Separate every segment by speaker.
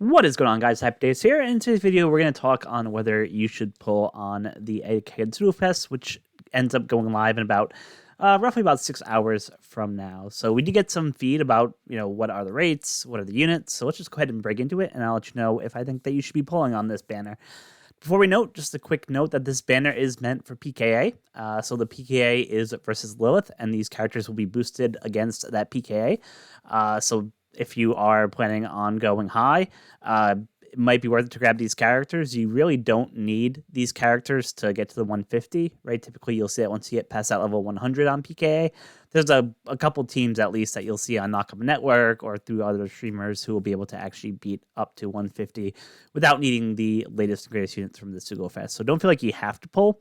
Speaker 1: What is going on, guys? HappiDaze here. In today's video, we're going to talk on whether you should pull on the Egghead Sugofest, which ends up going live in about roughly about 6 hours from now. So we did get some feed about, what are the rates, what are the units. So let's just go ahead and break into it, and I'll let you know if I think that you should be pulling on this banner. Before we note, just a quick note that this banner is meant for PKA. So the PKA is versus Lilith, and these characters will be boosted against that PKA. So if you are planning on going high, it might be worth it to grab these characters. You really don't need these characters to get to the 150, right? Typically, you'll see that once you get past that level 100 on PKA. There's a couple teams, at least, that you'll see on Knockup Network or through other streamers who will be able to actually beat up to 150 without needing the latest and greatest units from the Sugofest. So don't feel like you have to pull.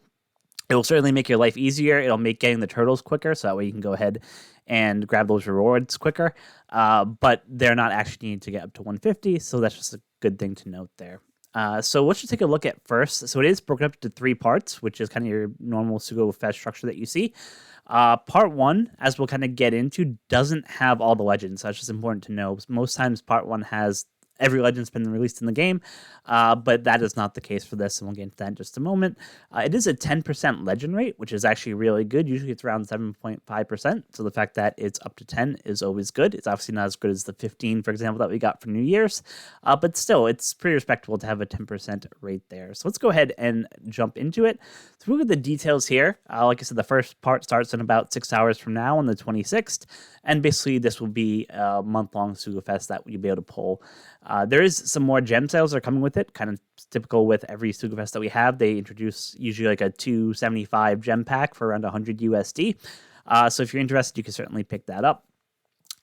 Speaker 1: It will certainly make your life easier. It'll make getting the turtles quicker, so that way you can go ahead and grab those rewards quicker. But they're not actually needed to get up to 150, so that's just a good thing to note there. So let's just take a look at first. So it is broken up into 3 parts, which is kind of your normal Sugofest structure that you see. Part 1, as we'll kind of get into, doesn't have all the legends. So that's just important to know. Most times part 1 has every legend's been released in the game, but that is not the case for this, and we'll get into that in just a moment. It is a 10% legend rate, which is actually really good. Usually it's around 7.5%, so the fact that it's up to 10 is always good. It's obviously not as good as the 15, for example, that we got for New Year's, but still, it's pretty respectable to have a 10% rate there. So let's go ahead and jump into it. So look at the details here. Like I said, the first part starts in about 6 hours from now on the 26th, and basically this will be a month-long Sugofest that you'll be able to pull. There is some more gem sales that are coming with it, kind of typical with every Sugofest that we have. They introduce usually like a 275 gem pack for around 100 USD. So if you're interested, you can certainly pick that up.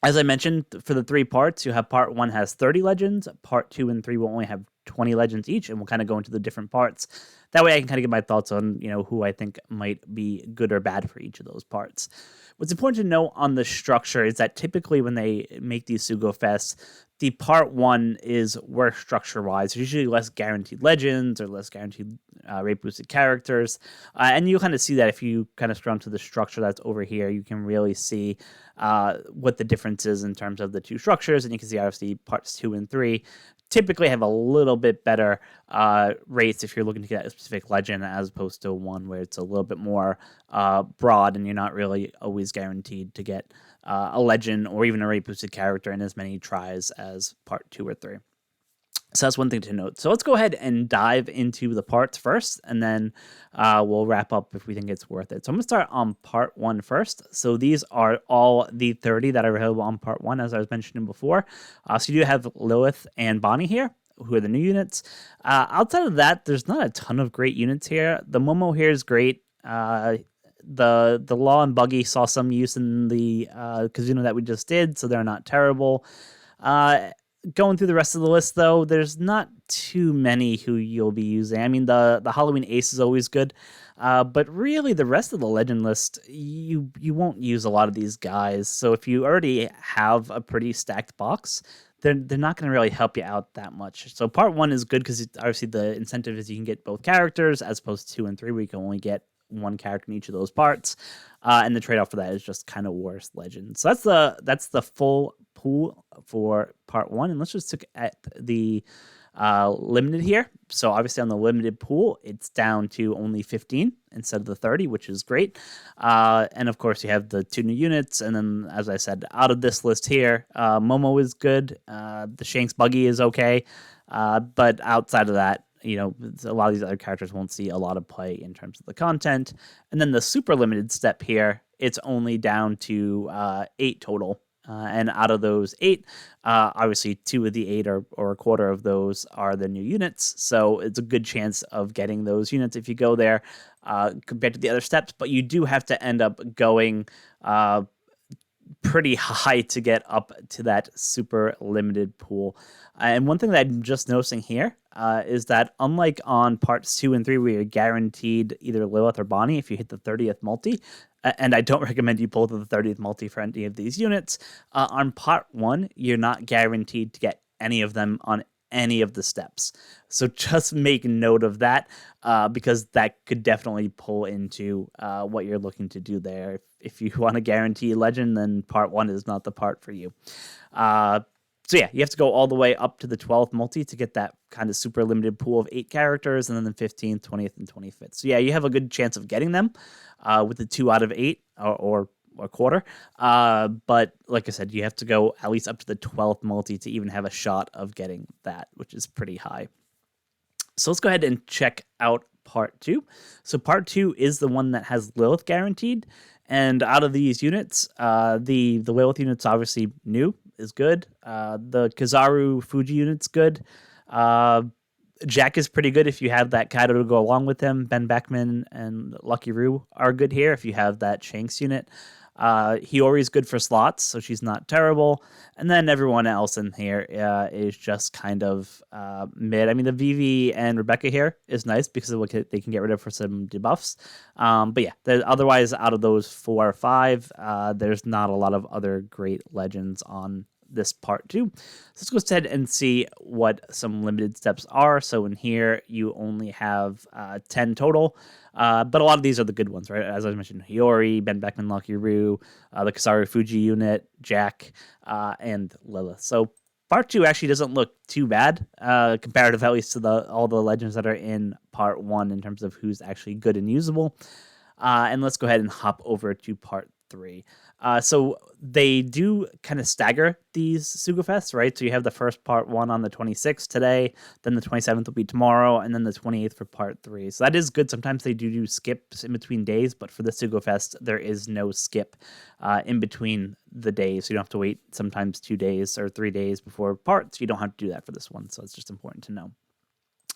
Speaker 1: As I mentioned, for the 3 parts, you have part 1 has 30 legends, part 2 and 3 will only have 20 legends each, and we'll kind of go into the different parts. That way I can kind of get my thoughts on, who I think might be good or bad for each of those parts. What's important to note on the structure is that typically when they make these Sugofests, the part 1 is worse structure-wise. There's usually less guaranteed legends or less guaranteed rate-boosted characters. And you'll kind of see that if you kind of scroll to the structure that's over here, you can really see what the difference is in terms of the 2 structures. And you can see, obviously, parts 2 and 3 typically have a little bit better rates if you're looking to get a specific legend, as opposed to 1 where it's a little bit more broad and you're not really always guaranteed to get a legend or even a rate boosted character in as many tries as part 2 or 3. So that's one thing to note. So let's go ahead and dive into the parts first, and then we'll wrap up if we think it's worth it. So I'm going to start on part 1 first. So these are all the 30 that are available on part 1, as I was mentioning before. So you do have Lilith and Bonnie here, who are the new units. Outside of that, there's not a ton of great units here. The Momo here is great. The Law and Buggy saw some use in the Kazuna that we just did, so they're not terrible. Going through the rest of the list, though, there's not too many who you'll be using. I mean, the Halloween Ace is always good, but really the rest of the legend list, you won't use a lot of these guys. So if you already have a pretty stacked box, they're not going to really help you out that much. So part 1 is good because obviously the incentive is you can get both characters, as opposed to 2 and 3 where you can only get 1 character in each of those parts, and the trade-off for that is just kind of worse legends. So that's the full pool for part 1, and let's just look at the limited here. So obviously on the limited pool, it's down to only 15 instead of the 30, which is great. And of course you have the 2 new units, and then, as I said, out of this list here, Momo is good, the Shanks Buggy is okay, but outside of that, a lot of these other characters won't see a lot of play in terms of the content. And then the super limited step here, it's only down to 8 total. And out of those 8, obviously 2 of the 8 or a quarter of those are the new units. So it's a good chance of getting those units if you go there compared to the other steps. But you do have to end up going pretty high to get up to that super limited pool. And one thing that I'm just noticing here is that unlike on parts 2 and 3 where you're guaranteed either Lilith or Bonnie if you hit the 30th multi, and I don't recommend you pull the 30th multi for any of these units, on part 1 you're not guaranteed to get any of them on any of the steps. So just make note of that, because that could definitely pull into what you're looking to do there. If you want to guarantee legend, then part 1 is not the part for you. So yeah, you have to go all the way up to the 12th multi to get that kind of super limited pool of 8 characters, and then the 15th, 20th, and 25th. So yeah, you have a good chance of getting them with the 2 out of 8 or a quarter. But like I said, you have to go at least up to the 12th multi to even have a shot of getting that, which is pretty high. So let's go ahead and check out part 2. So part 2 is the one that has Lilith guaranteed. And out of these units, the Lilith unit's obviously new, is good. The Kizaru Fuji unit's good. Jack is pretty good if you have that Kaido to go along with him. Ben Beckman and Lucky Roo are good here if you have that Shanks unit. Hiyori's good for slots, so she's not terrible. And then everyone else in here is just kind of mid. I mean, the Vivi and Rebecca here is nice because of what they can get rid of for some debuffs. But yeah, otherwise, out of those 4 or 5, there's not a lot of other great legends on this part 2. So let's go ahead and see what some limited steps are. So in here, you only have 10 total. But a lot of these are the good ones, right? As I mentioned, Hiyori, Ben Beckman, Lucky Roo, the Kizaru Fuji unit, Jack, and Lilith. So part 2 actually doesn't look too bad, comparative at least to all the legends that are in part 1 in terms of who's actually good and usable. And let's go ahead and hop over to part 3. So they do kind of stagger these Sugofests, right? So you have the first part 1 on the 26th today, then the 27th will be tomorrow, and then the 28th for part 3. So that is good. Sometimes they do skips in between days, but for the Sugofest, there is no skip in between the days. So you don't have to wait sometimes 2 days or 3 days before parts. You don't have to do that for this one, so it's just important to know.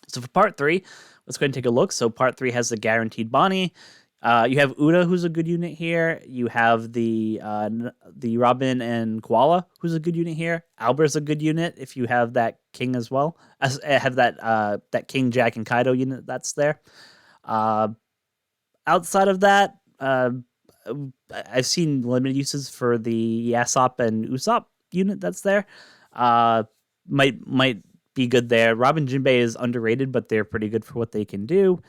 Speaker 1: So for part 3, let's go ahead and take a look. So part 3 has the guaranteed Bonnie. You have Uda, who's a good unit here. You have the Robin and Koala, who's a good unit here. Alber's a good unit if you have that King as well. Have that King, Jack, and Kaido unit that's there. Outside of that, I've seen limited uses for the Yasop and Usopp unit that's there. Might be good there. Robin Jinbei is underrated, but they're pretty good for what they can do.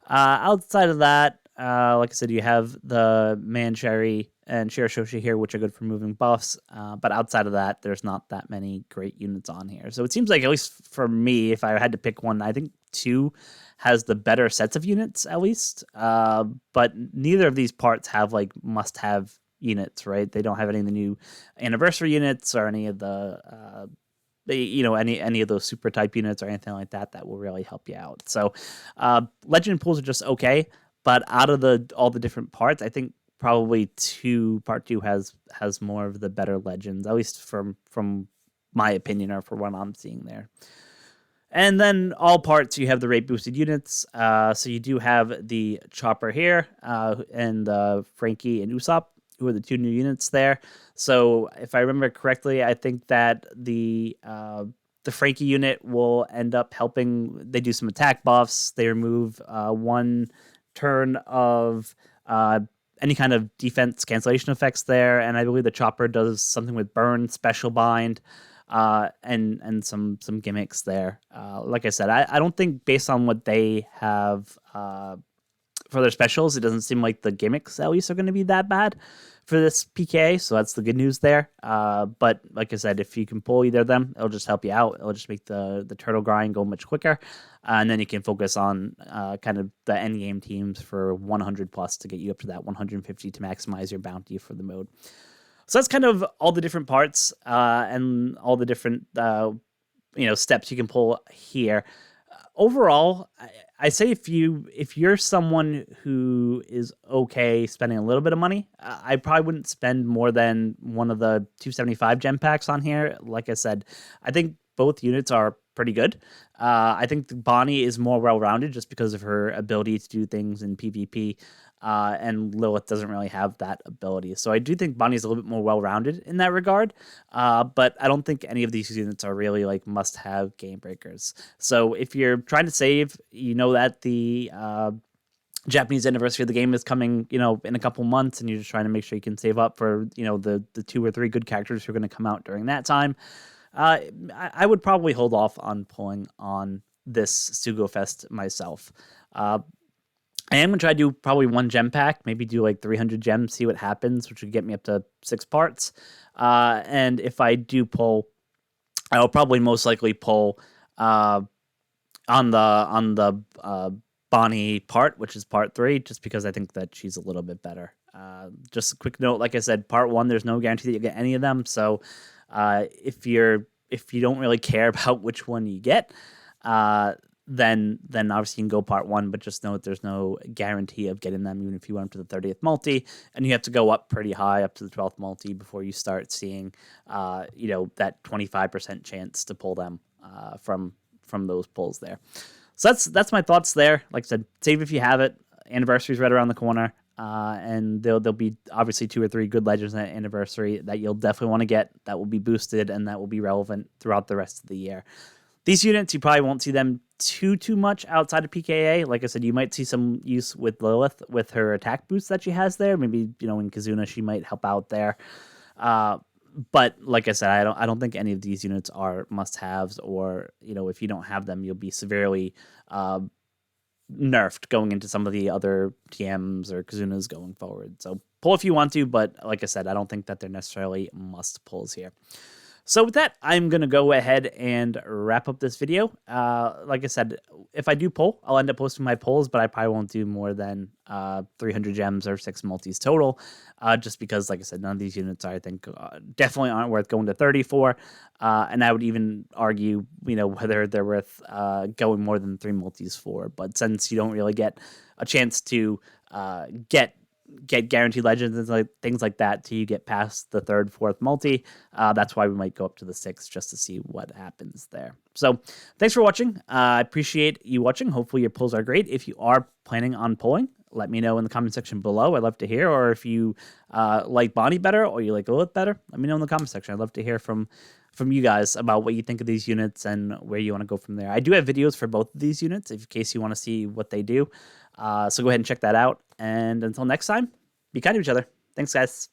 Speaker 1: Outside of that, like I said, you have the Mancherry and Shirashosha here, which are good for moving buffs. But outside of that, there's not that many great units on here. So it seems like, at least for me, if I had to pick one, I think 2 has the better sets of units, at least. But neither of these parts have like must-have units, right? They don't have any of the new anniversary units or any of the any of those super type units or anything like that will really help you out. So legend pools are just okay. But out of all the different parts, I think probably part 2 has more of the better legends, at least from my opinion or for what I'm seeing there. And then all parts, you have the rate boosted units. So you do have the Chopper here and Frankie and Usopp, who are the 2 new units there. So if I remember correctly, I think that the Frankie unit will end up helping. They do some attack buffs. They remove 1 turn of any kind of defense cancellation effects there, and I believe the Chopper does something with burn, special bind, and some gimmicks there. Like I said, I don't think based on what they have for their specials, it doesn't seem like the gimmicks at least are going to be that bad for this PK, so that's the good news there. But like I said, if you can pull either of them, it'll just help you out. It'll just make the turtle grind go much quicker, and then you can focus on kind of the end game teams for 100 plus to get you up to that 150 to maximize your bounty for the mode. So that's kind of all the different parts and all the different steps you can pull here. Overall, I say if you're someone who is okay spending a little bit of money, I probably wouldn't spend more than one of the 275 gem packs on here. Like I said, I think both units are pretty good. I think Bonnie is more well-rounded just because of her ability to do things in PvP, and Lilith doesn't really have that ability. So I do think Bonnie's a little bit more well-rounded in that regard, but I don't think any of these units are really like must-have game breakers. So if you're trying to save, you know that the Japanese anniversary of the game is coming, in a couple months, and you're just trying to make sure you can save up for, the 2 or 3 good characters who are going to come out during that time. I would probably hold off on pulling on this Sugofest myself. I am going to try to do probably 1 gem pack, maybe do like 300 gems, see what happens, which would get me up to 6 parts. And if I do pull I will probably most likely pull uh, on the Bonnie part, which is part 3, just because I think that she's a little bit better. Just a quick note, like I said, part 1, there's no guarantee that you get any of them. So if you don't really care about which one you get, then obviously you can go part 1, but just note there's no guarantee of getting them, even if you went up to the 30th multi, and you have to go up pretty high, up to the 12th multi, before you start seeing, that 25% chance to pull them from those pulls there. So that's my thoughts there. Like I said, save if you have it. Anniversary's right around the corner. And there'll be obviously 2 or 3 good legends on that anniversary that you'll definitely want to get, that will be boosted and that will be relevant throughout the rest of the year. These units, you probably won't see them too much outside of PKA. Like I said, you might see some use with Lilith with her attack boost that she has there. Maybe, in Kizuna, she might help out there. But like I said, I don't think any of these units are must-haves, or if you don't have them, you'll be severely nerfed going into some of the other TMs or Kazunas going forward. So pull if you want to, but like I said, I don't think that they're necessarily must pulls here. So with that, I'm going to go ahead and wrap up this video. Like I said, if I do pull, I'll end up posting my pulls, but I probably won't do more than 300 gems or 6 multis total, just because, like I said, none of these units, I think, definitely aren't worth going to 30 for. And I would even argue, whether they're worth going more than 3 multis for. But since you don't really get a chance to get guaranteed legends and things like that till you get past the 3rd, 4th multi. That's why we might go up to the 6th, just to see what happens there. So thanks for watching. I appreciate you watching. Hopefully your pulls are great. If you are planning on pulling, let me know in the comment section below. I'd love to hear. Or if you like Bonnie better or you like Lilith better, let me know in the comment section. I'd love to hear from you guys about what you think of these units and where you want to go from there. I do have videos for both of these units in case you want to see what they do. So go ahead and check that out. And until next time, be kind to each other. Thanks, guys.